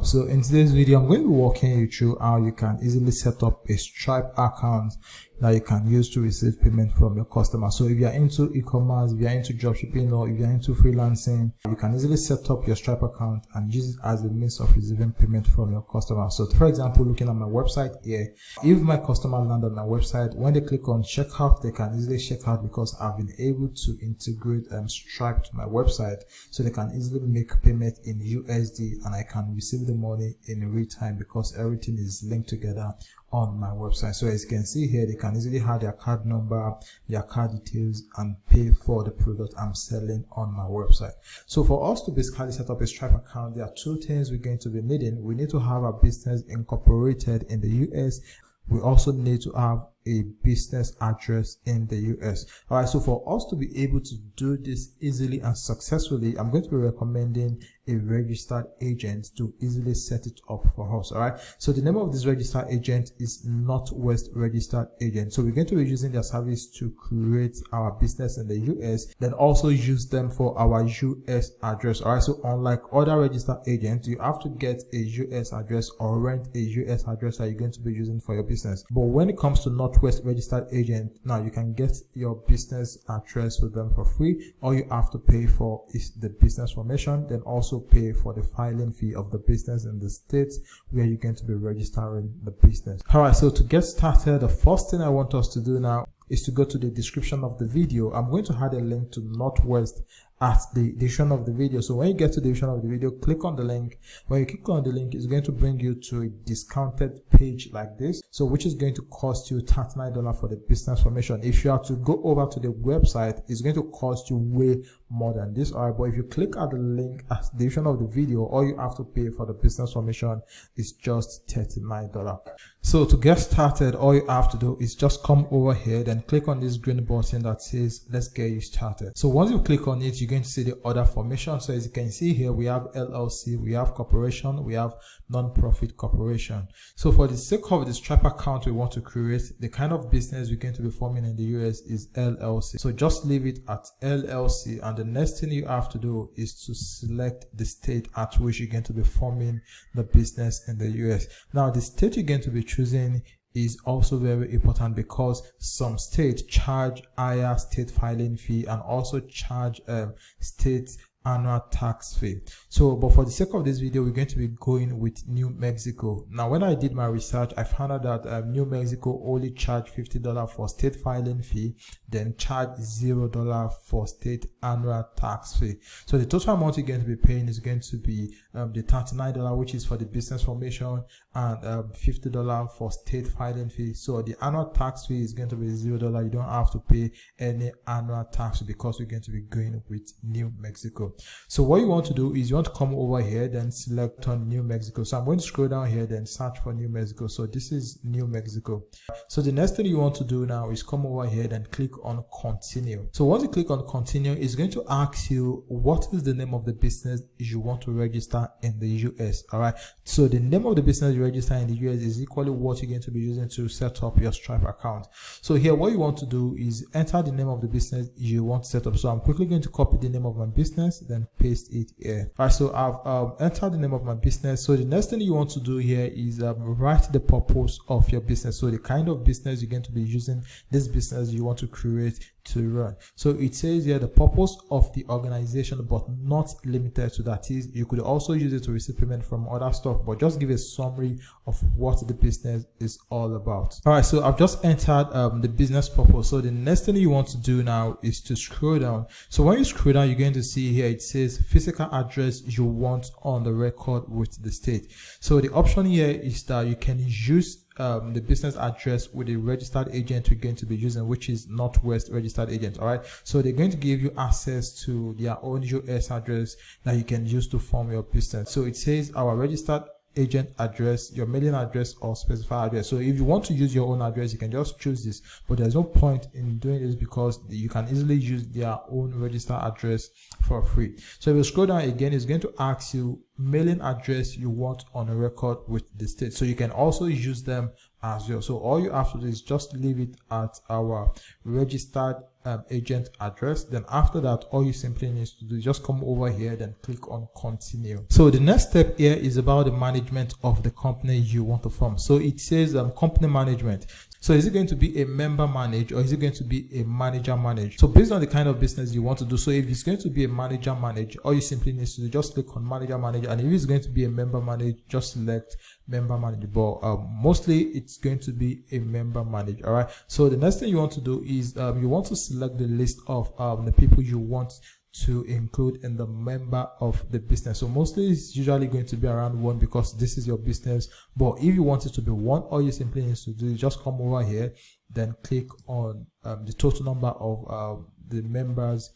So in today's video, I'm going to be walking you through how you can easily set up a Stripe account that you can use to receive payment from your customer. So if you're into e-commerce, if you're into dropshipping, or if you're into freelancing, you can easily set up your Stripe account and use it as a means of receiving payment from your customer. So for example, looking at my website here, if my customer land on my website, when they click on checkout, they can easily check out because I've been able to integrate Stripe to my website, so they can easily make payment in USD and I can receive the money in real time because everything is linked together on my website. So as you can see here, they can easily have their card number, their card details, and pay for the product I'm selling on my website. So for us to basically set up a Stripe account, there are two things we're going to be needing. We need to have a business incorporated in the US. We also need to have a business address in the US. All right, so for us to be able to do this easily and successfully, I'm going to be recommending a registered agent to easily set it up for us. All right, so the name of this registered agent is Northwest Registered Agent. So we're going to be using their service to create our business in the US, then also use them for our US address. All right, so unlike other registered agents, you have to get a US address or rent a US address that you're going to be using for your business. But when it comes to Northwest Registered Agent, now you can get your business address with them for free. All you have to pay for is the business formation, then also pay for the filing fee of the business in the state where you're going to be registering the business. All right, so to get started, the first thing I want us to do now is to go to the description of the video. I'm going to add a link to Northwest at the description of the video. So when you get to the description of the video, click on the link. When you click on the link, it's going to bring you to a discounted page like this, so which is going to cost you $39 for the business formation. If you have to go over to the website, it's going to cost you way more than this. All right, but if you click at the link at the description of the video, all you have to pay for the business formation is just $39. So to get started, all you have to do is just come over here, then click on this green button that says let's get you started. So once you click on it, you're going to see the other formation. So as you can see here, we have LLC, we have corporation, we have non-profit corporation. So for the sake of the Stripe account we want to create, the kind of business we're going to be forming in the US is LLC. So just leave it at LLC, and the next thing you have to do is to select the state at which you're going to be forming the business in the US. Now the state you're going to be choosing is also very important because some states charge higher state filing fee and also charge state annual tax fee. So but for the sake of this video, we're going to be going with New Mexico. Now when I did my research, I found out that New Mexico only charge $50 for state filing fee, then charge $0 for state annual tax fee. So the total amount you're going to be paying is going to be the $39, which is for the business formation, and $50 for state filing fee. So the annual tax fee is going to be $0. You don't have to pay any annual tax because we're going to be going with New Mexico. So what you want to do is you want to come over here, then select on New Mexico. So I'm going to scroll down here, then search for New Mexico. So this is New Mexico. So the next thing you want to do now is come over here, then click on continue. So once you click on continue, it's going to ask you what is the name of the business you want to register in the US. All right, so the name of the business you register in the US is equally what you're going to be using to set up your Stripe account. So here what you want to do is enter the name of the business you want to set up. So I'm quickly going to copy the name of my business, then paste it here. All right, so I've entered the name of my business. So the next thing you want to do here is write the purpose of your business. So the kind of business you're going to be using this business you want to create to run. So it says here the purpose of the organization, but not limited to that. Is you could also use it to receive payment from other stuff, but just give a summary of what the business is all about. All right, so I've just entered the business purpose. So the next thing you want to do now is to scroll down. So when you scroll down, you're going to see here it says physical address you want on the record with the state. So the option here is that you can use the business address with a registered agent we're going to be using, which is Northwest Registered Agent. All right, so they're going to give you access to their own US address that you can use to form your business. So it says our registered agent address, your mailing address, or specified address. So if you want to use your own address, you can just choose this, but there's no point in doing this because you can easily use their own registered address for free. So if you scroll down again, it's going to ask you mailing address you want on a record with the state. So you can also use them as well. So all you have to do is just leave it at our registered agent address. Then after that, all you simply need to do is just come over here, then click on continue. So the next step here is about the management of the company you want to form. So it says company management. So is it going to be a member manage, or is it going to be a manager manage? So based on the kind of business you want to do, so if it's going to be a manager manage, all you simply need to do, just click on manager manage. And if it's going to be a member manage, just select member manage. But mostly it's going to be a member manage. All right. So the next thing you want to do is you want to select the list of the people you want to include in the member of the business. So mostly it's usually going to be around 1 because this is your business. But if you want it to be 1, all you simply need to do is just come over here, then click on the total number of the members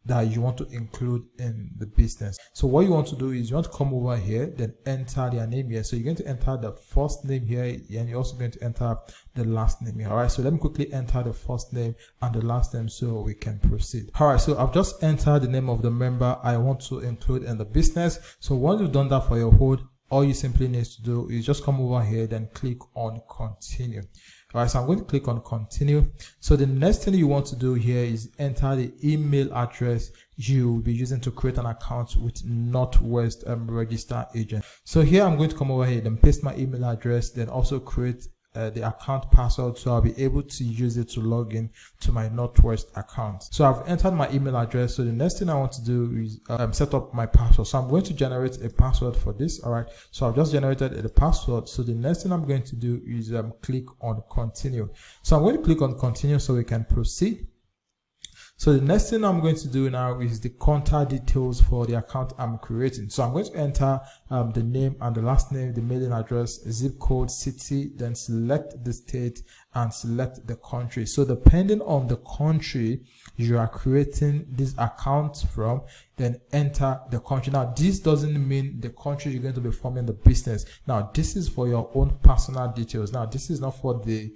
that you want to include in the business. So what you want to do is you want to come over here, then enter their name here. So you're going to enter the first name here, and you're also going to enter the last name here. All right, so let me quickly enter the first name and the last name so we can proceed. All right, so I've just entered the name of the member I want to include in the business. So once you've done that for your hold, all you simply need to do is just come over here, then click on continue. All right, so I'm going to click on continue. So the next thing you want to do here is enter the email address you will be using to create an account with Northwest registered agent. So here I'm going to come over here and paste my email address, then also create the account password, so I'll be able to use it to log in to my Northwest account. So I've entered my email address. So the next thing I want to do is set up my password. So I'm going to generate a password for this. All right, so I've just generated the password. So the next thing I'm going to do is click on continue. So I'm going to click on continue so we can proceed. So the next thing I'm going to do now is the contact details for the account I'm creating. So I'm going to enter the name and the last name, the mailing address, zip code, city, then select the state and select the country. So depending on the country you are creating this account from, then enter the country. Now this doesn't mean the country you're going to be forming the business. Now this is for your own personal details. Now this is not for the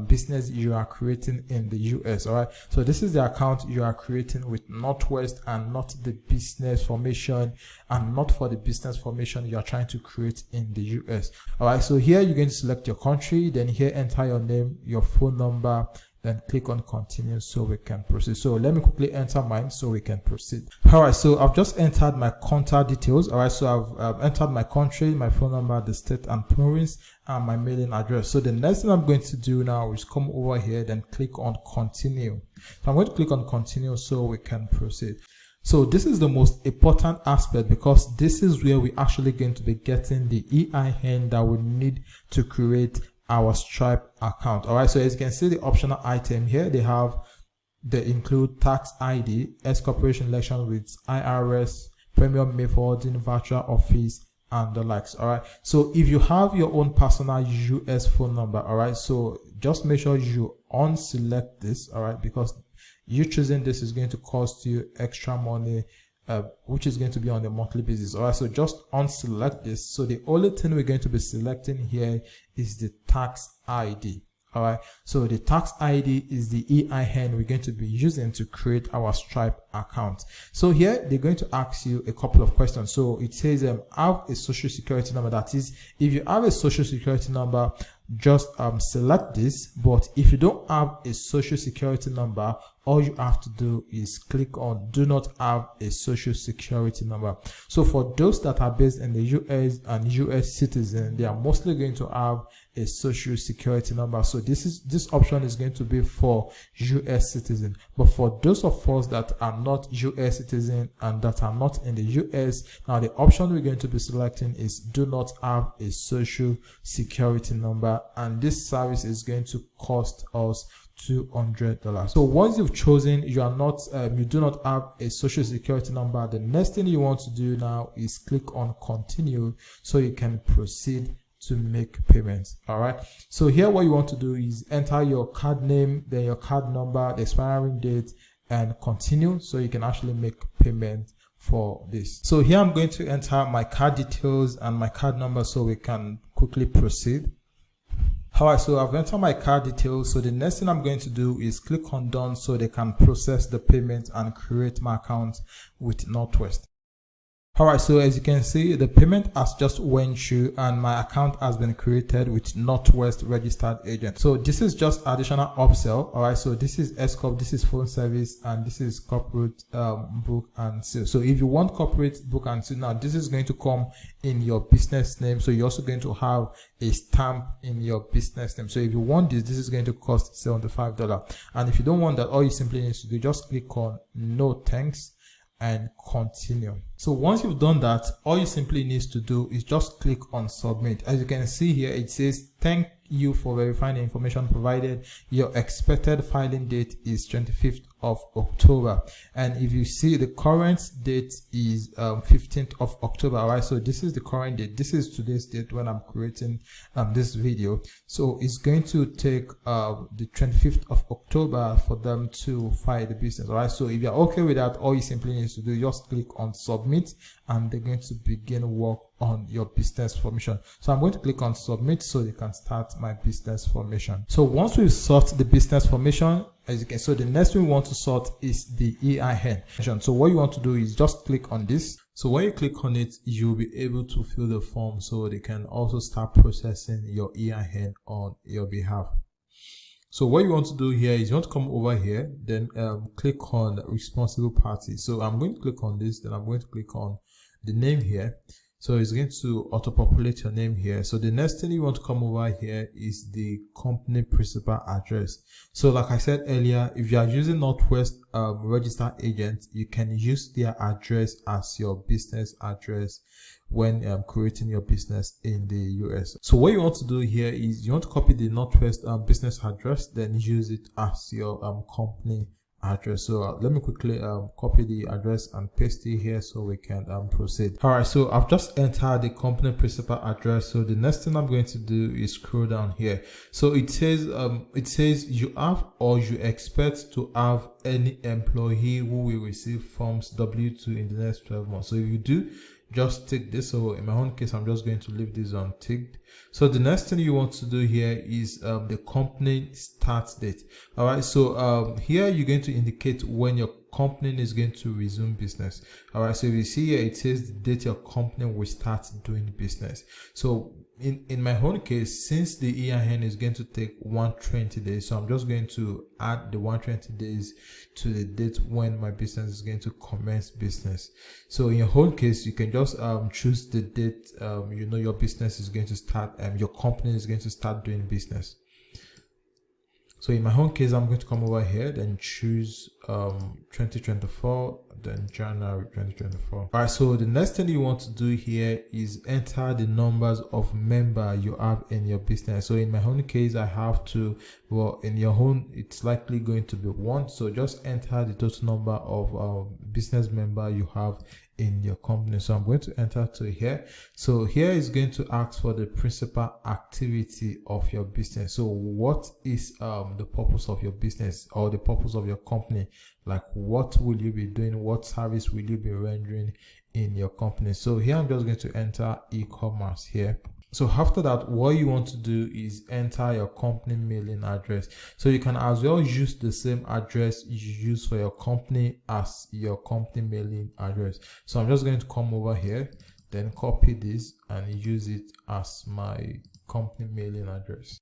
business you are creating in the US. All right, so this is the account you are creating with Northwest, and not the business formation, and not for the business formation you are trying to create in the US. All right, so here you're going to select your country, then here enter your name, your phone number, then click on continue so we can proceed. So let me quickly enter mine so we can proceed. All right, so I've just entered my contact details. All right, so I've entered my country, my phone number, the state and province, and my mailing address. So the next thing I'm going to do now is come over here, then click on continue. So I'm going to click on continue so we can proceed. So this is the most important aspect, because this is where we're actually going to be getting the EIN that we need to create our Stripe account. All right, so as you can see, the optional item here, they include tax ID, S corporation election with IRS, premium mail forwarding, virtual office, and the likes. All right, so if you have your own personal US phone number, all right, so just make sure you unselect this, all right, because you choosing this is going to cost you extra money, which is going to be on a monthly basis. All right, so just unselect this. So the only thing we're going to be selecting here is the tax ID. All right, so the tax ID is the EIN we're going to be using to create our Stripe account. So here they're going to ask you a couple of questions. So it says have a social security number. That is, if you have a social security number, just select this. But if you don't have a social security number, all you have to do is click on do not have a social security number. So for those that are based in the US and US citizens, they are mostly going to have a social security number. So this option is going to be for US citizens. But for those of us that are not US citizens and that are not in the US, now the option we're going to be selecting is do not have a social security number, and this service is going to cost us $200. So once you've chosen you do not have a social security number, the next thing you want to do now is click on continue so you can proceed to make payments. All right, so here what you want to do is enter your card name, then your card number, the expiring date, and continue so you can actually make payment for this. So here I'm going to enter my card details and my card number so we can quickly proceed. All right, so I've entered my card details. So the next thing I'm going to do is click on done so they can process the payment and create my account with Northwest. All right, so as you can see, the payment has just went through and my account has been created with Northwest registered agent. So this is just additional upsell. All right, so this is S-Corp, this is phone service, and this is corporate book and seal. So if you want corporate book and seal, now this is going to come in your business name. So you're also going to have a stamp in your business name. So if you want this, this is going to cost $75. And if you don't want that, all you simply need to do, just click on no thanks and continue. So once you've done that, all you simply need to do is just click on submit. As you can see here, it says thank you for verifying the information provided. Your expected filing date is 25th of October, and if you see, the current date is 15th of October. All right, so this is the current date. This is today's date when I'm creating this video. So it's going to take the 25th of October for them to file the business. All right, so if you're okay with that, all you simply need to do, just click on submit, and they're going to begin work on your business formation. So I'm going to click on submit so they can start my business formation. So once we've sorted the business formation, as you can, so the next thing we want to sort is the EIN. So what you want to do is just click on this. So when you click on it, you'll be able to fill the form so they can also start processing your EIN on your behalf. So what you want to do here is you want to come over here, then click on responsible party. So I'm going to click on this, then I'm going to click on the name here. So it's going to auto-populate your name here. So the next thing you want to come over here is the company principal address. So like I said earlier, if you are using Northwest registered agent, you can use their address as your business address when creating your business in the US. So what you want to do here is you want to copy the Northwest business address, then use it as your company address. So let me quickly copy the address and paste it here so we can proceed. All right, so I've just entered the company principal address. So the next thing I'm going to do is scroll down here. So it says you have or you expect to have any employee who will receive forms W2 in the next 12 months. So if you do, just tick this. So in my own case, I'm just going to leave this unticked. So the next thing you want to do here is the company start date. All right, so here you're going to indicate when your company is going to resume business. All right, so if you see here, it says the date your company will start doing business. So in my own case, since the EIN is going to take 120 days, so I'm just going to add the 120 days to the date when my business is going to commence business. So in your own case, you can just choose the date you know your business is going to start, your company is going to start doing business. So in my own case, I'm going to come over here, then choose 2024, then January 2024. All right, so the next thing you want to do here is enter the numbers of members you have in your business. So in my own case, I have to, well, in your own, it's likely going to be 1. So just enter the total number of business members you have in your company. So I'm going to enter to here. So here is going to ask for the principal activity of your business. So what is the purpose of your business or the purpose of your company? Like, what will you be doing? What service will you be rendering in your company? So here I'm just going to enter e-commerce here. So after that, what you want to do is enter your company mailing address. So you can as well use the same address you use for your company as your company mailing address. So I'm just going to come over here, then copy this and use it as my company mailing address.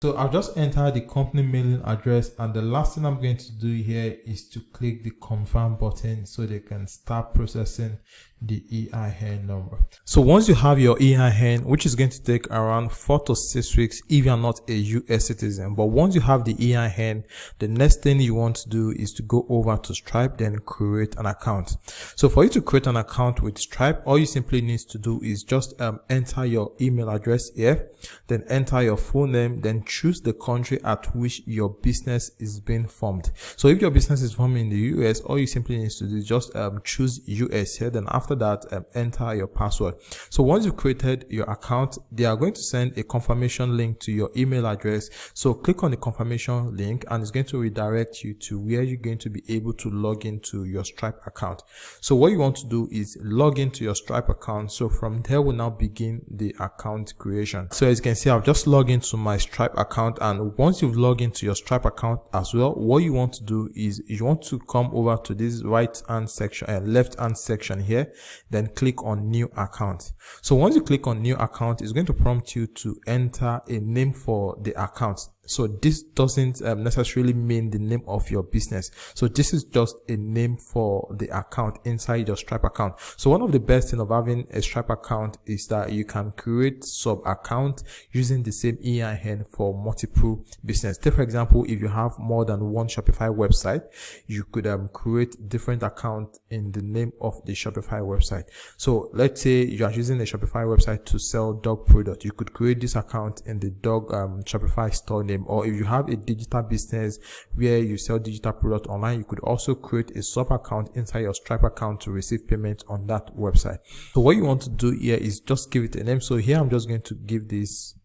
So I've just entered the company mailing address, and the last thing I'm going to do here is to click the confirm button so they can start processing the EIN number. So once you have your EIN, which is going to take around 4 to 6 weeks if you're not a US citizen, but once you have the EIN, the next thing you want to do is to go over to Stripe, then create an account. So for you to create an account with Stripe, all you simply need to do is just enter your email address here, then enter your full name, then choose the country at which your business is being formed. So if your business is formed in the US, all you simply need to do is just choose US here, then after that enter your password. So once you've created your account, they are going to send a confirmation link to your email address. So click on the confirmation link and it's going to redirect you to where you're going to be able to log into your Stripe account. So what you want to do is log into your Stripe account. So from there we'll now begin the account creation. So as you can see, I've just logged into my Stripe account, and once you've logged into your Stripe account as well, what you want to do is you want to come over to this right hand section and left hand section here. then click on new account. So once you click on new account, it's going to prompt you to enter a name for the account. So this doesn't necessarily mean the name of your business. So this is just a name for the account inside your Stripe account. So one of the best things of having a Stripe account is that you can create sub account using the same EIN for multiple business. Take for example, if you have more than one Shopify website, you could create different account in the name of the Shopify website. So let's say you are using a Shopify website to sell dog product. You could create this account in the dog Shopify store name. Or if you have a digital business where you sell digital product online, you could also create a sub account inside your Stripe account to receive payment on that website. So what you want to do here is just give it a name. So here I'm just going to give this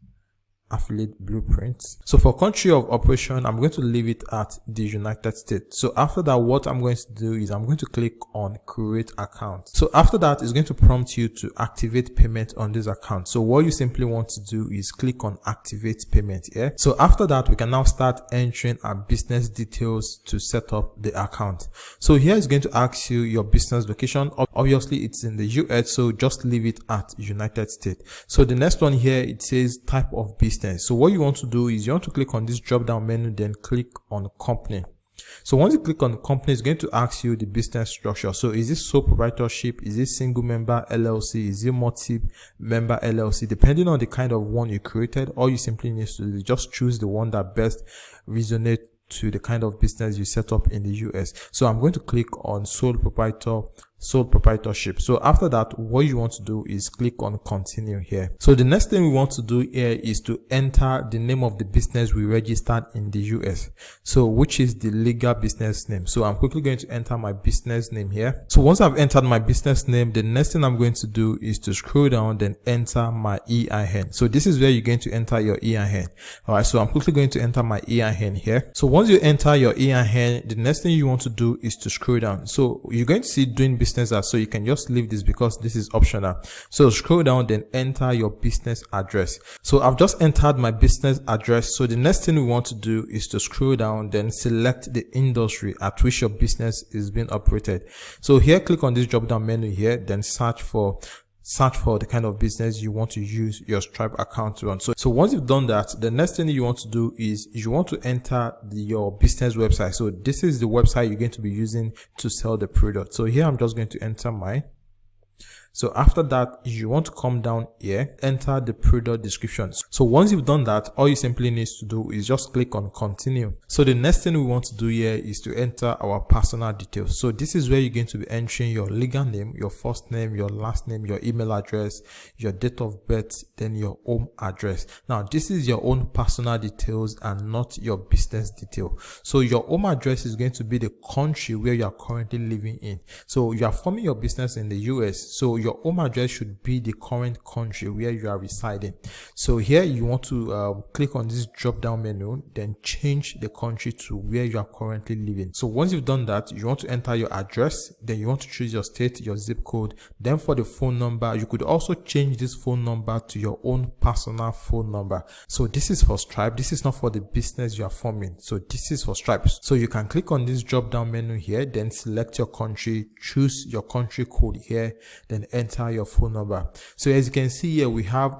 affiliate blueprint. So for country of operation, I'm going to leave it at the United States. So after that, what I'm going to do is I'm going to click on create account. So after that, it's going to prompt you to activate payment on this account. So what you simply want to do is click on activate payment here. So after that, we can now start entering our business details to set up the account. So here it's going to ask you your business location. Obviously it's in the US, so just leave it at United States. So the next one here, it says type of business. So what you want to do is you want to click on this drop down menu, then click on company. So once you click on company, it's going to ask you the business structure. So is this sole proprietorship? Is it single member LLC? Is it multi-member LLC? Depending on the kind of one you created, all you simply need to do is just choose the one that best resonates to the kind of business you set up in the US. So I'm going to click on sole proprietorship. So after that, what you want to do is click on continue here. So the next thing we want to do here is to enter the name of the business we registered in the US. So which is the legal business name. So I'm quickly going to enter my business name here. So once I've entered my business name, the next thing I'm going to do is to scroll down, then enter my EIN. So this is where you're going to enter your EIN. All right. So I'm quickly going to enter my EIN here. So once you enter your EIN, the next thing you want to do is to scroll down. So you're going to see doing business as, so you can just leave this because this is optional. So scroll down, then enter your business address. So I've just entered my business address. So the next thing we want to do is to scroll down, then select the industry at which your business is being operated. So here, click on this drop down menu here, then search for the kind of business you want to use your Stripe account to run. So once you've done that, the next thing you want to do is you want to enter your business website. So this is the website you're going to be using to sell the product. So here I'm just going to enter mine. So after that, you want to come down here, enter the product description. So once you've done that, all you simply need to do is just click on continue. So the next thing we want to do here is to enter our personal details. So this is where you're going to be entering your legal name, your first name, your last name, your email address, your date of birth, then your home address. Now, this is your own personal details and not your business detail. So your home address is going to be the country where you are currently living in. So you are forming your business in the US. So your home address should be the current country where you are residing. So here you want to click on this drop down menu, then change the country to where you are currently living. So once you've done that, you want to enter your address, then you want to choose your state, your zip code. Then for the phone number, you could also change this phone number to your own personal phone number. So this is for Stripe. This is not for the business you are forming. So this is for Stripe. So you can click on this drop down menu here, then select your country, choose your country code here, then enter your phone number. So as you can see here, we have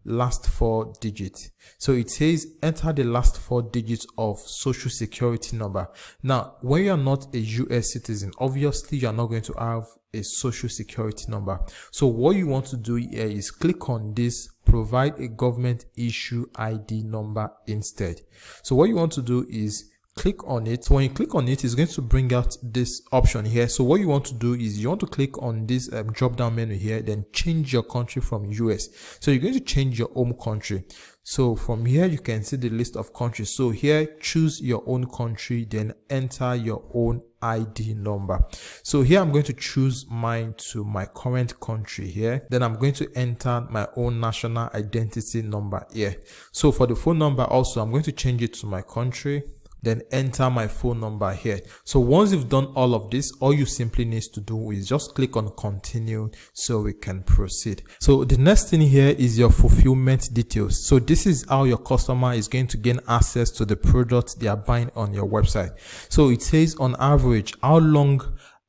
last 4 digits. So it says enter the last 4 digits of social security number. Now, when you are not a US citizen, obviously you are not going to have a social security number. So what you want to do here is click on this, provide a government issue ID number instead. So what you want to do is click on it. So when you click on it, it's going to bring out this option here. So what you want to do is you want to click on this drop down menu here, then change your country from US. So you're going to change your home country. So from here, you can see the list of countries. So here, choose your own country, then enter your own ID number. So here, I'm going to choose mine to my current country here. Then I'm going to enter my own national identity number here. So for the phone number also, I'm going to change it to my country, then enter my phone number here. So once you've done all of this, all you simply need to do is just click on continue so we can proceed. So the next thing here is your fulfillment details. So this is how your customer is going to gain access to the product they are buying on your website. So it says on average, how long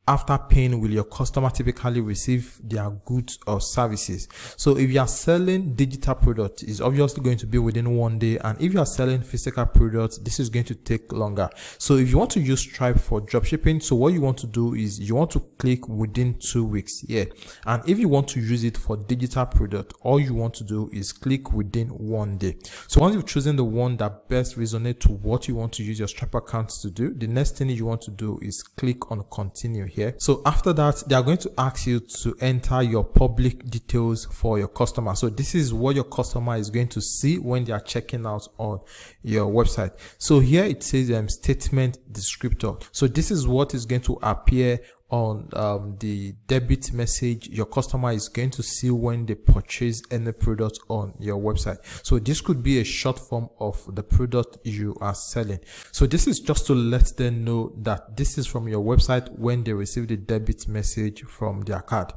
after paying will your customer typically receive their goods or services. So if you are selling digital products, it's obviously going to be within 1 day, and if you are selling physical products, this is going to take longer. So if you want to use Stripe for dropshipping, so what you want to do is you want to click within 2 weeks here, and if you want to use it for digital product, all you want to do is click within 1 day. So once you've chosen the one that best resonates to what you want to use your Stripe account to do, the next thing you want to do is click on continue here. So after that, they are going to ask you to enter your public details for your customer. So this is what your customer is going to see when they are checking out on your website. So here it says statement descriptor. So this is what is going to appear on the debit message your customer is going to see when they purchase any product on your website. So this could be a short form of the product you are selling. So this is just to let them know that this is from your website when they receive the debit message from their card.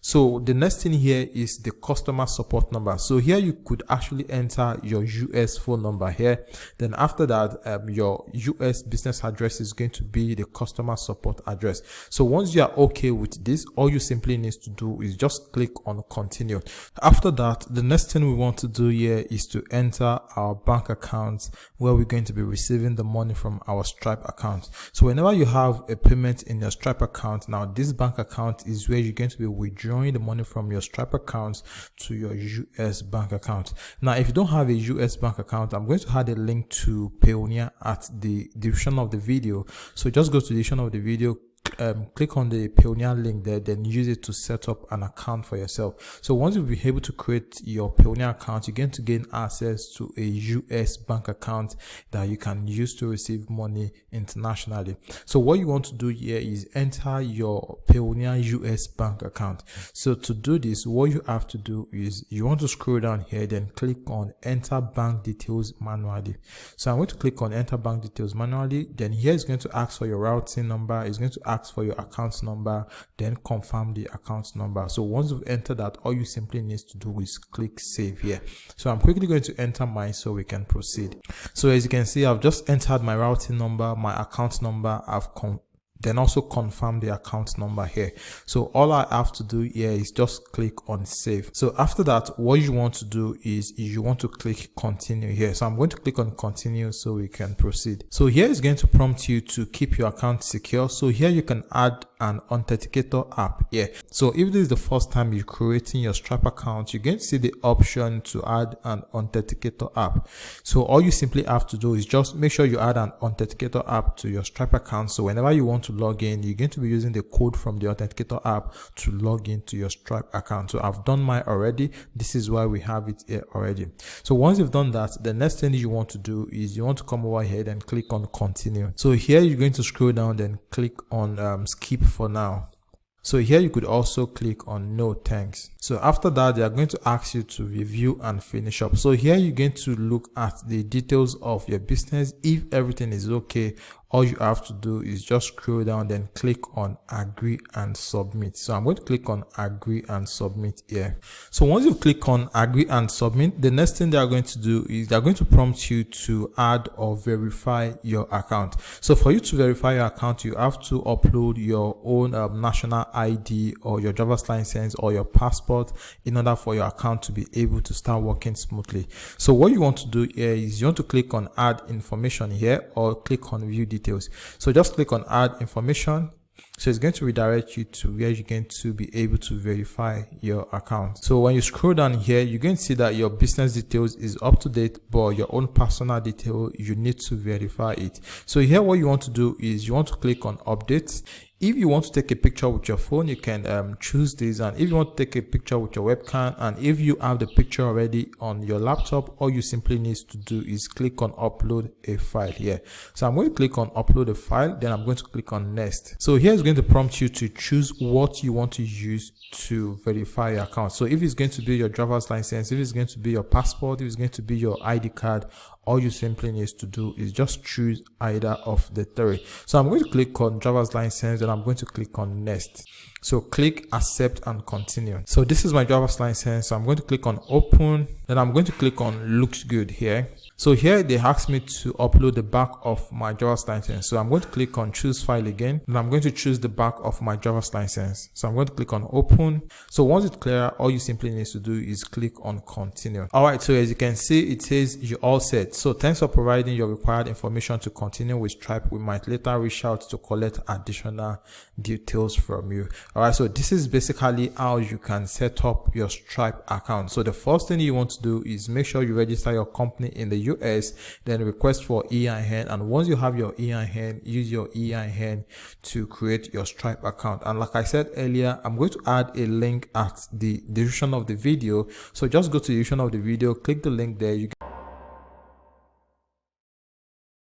So the next thing here is the customer support number. So here you could actually enter your US phone number here. Then after that, your US business address is going to be the customer support address. So once you are okay with this, all you simply need to do is just click on continue. After that, the next thing we want to do here is to enter our bank account where we're going to be receiving the money from our Stripe account. So whenever you have a payment in your Stripe account, now this bank account is where you're going to be withdrawing the money from your Stripe account to your US bank account. Now, if you don't have a US bank account, I'm going to add a link to Payoneer at the description of the video. So just go to the description of the video, click on the Payoneer link there, then use it to set up an account for yourself. So once you'll be able to create your Payoneer account, you're going to gain access to a US bank account that you can use to receive money internationally. So what you want to do here is enter your Payoneer US bank account. So to do this, what you have to do is you want to scroll down here, then click on enter bank details manually. So I'm going to click on enter bank details manually. Then here it's going to ask for your routing number. It's going to ask for your account number, then confirm the account number. So once you've entered that, all you simply need to do is click save here. So I'm quickly going to enter mine so we can proceed. So as you can see, I've just entered my routing number, my account number. Then also confirm the account number here. So all I have to do here is just click on save. So after that, what you want to do is you want to click continue here. So I'm going to click on continue so we can proceed. So here is going to prompt you to keep your account secure. So here you can add an authenticator app here. So if this is the first time you're creating your Stripe account, you're going to see the option to add an authenticator app. So all you simply have to do is just make sure you add an authenticator app to your Stripe account. So whenever you want to log in, you're going to be using the code from the authenticator app to log into your Stripe account. So I've done mine already. This is why we have it here already. So once you've done that, the next thing you want to do is you want to come over here and click on continue. So here you're going to scroll down, then click on skip for now. So here you could also click on no thanks. So after that, they are going to ask you to review and finish up. So here you're going to look at the details of your business. If everything is okay, all you have to do is just scroll down, then click on agree and submit. So I'm going to click on agree and submit here. So once you click on agree and submit, the next thing they are going to do is they're going to prompt you to add or verify your account. So for you to verify your account, you have to upload your own national ID or your driver's license or your passport in order for your account to be able to start working smoothly. So what you want to do here is you want to click on add information here or click on view details. So just click on add information. So it's going to redirect you to where you're going to be able to verify your account. So when you scroll down here, you're going to see that your business details is up to date, but your own personal detail, you need to verify it. So here what you want to do is you want to click on update. If you want to take a picture with your phone, you can choose this. And if you want to take a picture with your webcam, and if you have the picture already on your laptop, all you simply need to do is click on upload a file here. So I'm going to click on upload a file, then I'm going to click on next. So here it's going to prompt you to choose what you want to use to verify your account. So if it's going to be your driver's license, if it's going to be your passport, if it's going to be your ID card, all you simply need to do is just choose either of the three. So I'm going to click on driver's license, and I'm going to click on next. So click accept and continue. So this is my driver's license. So I'm going to click on open. Then I'm going to click on looks good here. So here they asked me to upload the back of my driver's license. So I'm going to click on choose file again, and I'm going to choose the back of my driver's license. So I'm going to click on open. So once it's clear, all you simply need to do is click on continue. All right, so as you can see, it says you're all set. So thanks for providing your required information to continue with Stripe. We might later reach out to collect additional details from you. All right, so this is basically how you can set up your Stripe account. So the first thing you want to do is make sure you register your company in the US, then request for EIN, and once you have your EIN, use your EIN to create your Stripe account. And like I said earlier, I'm going to add a link at the description of the video. So just go to the description of the video, click the link there.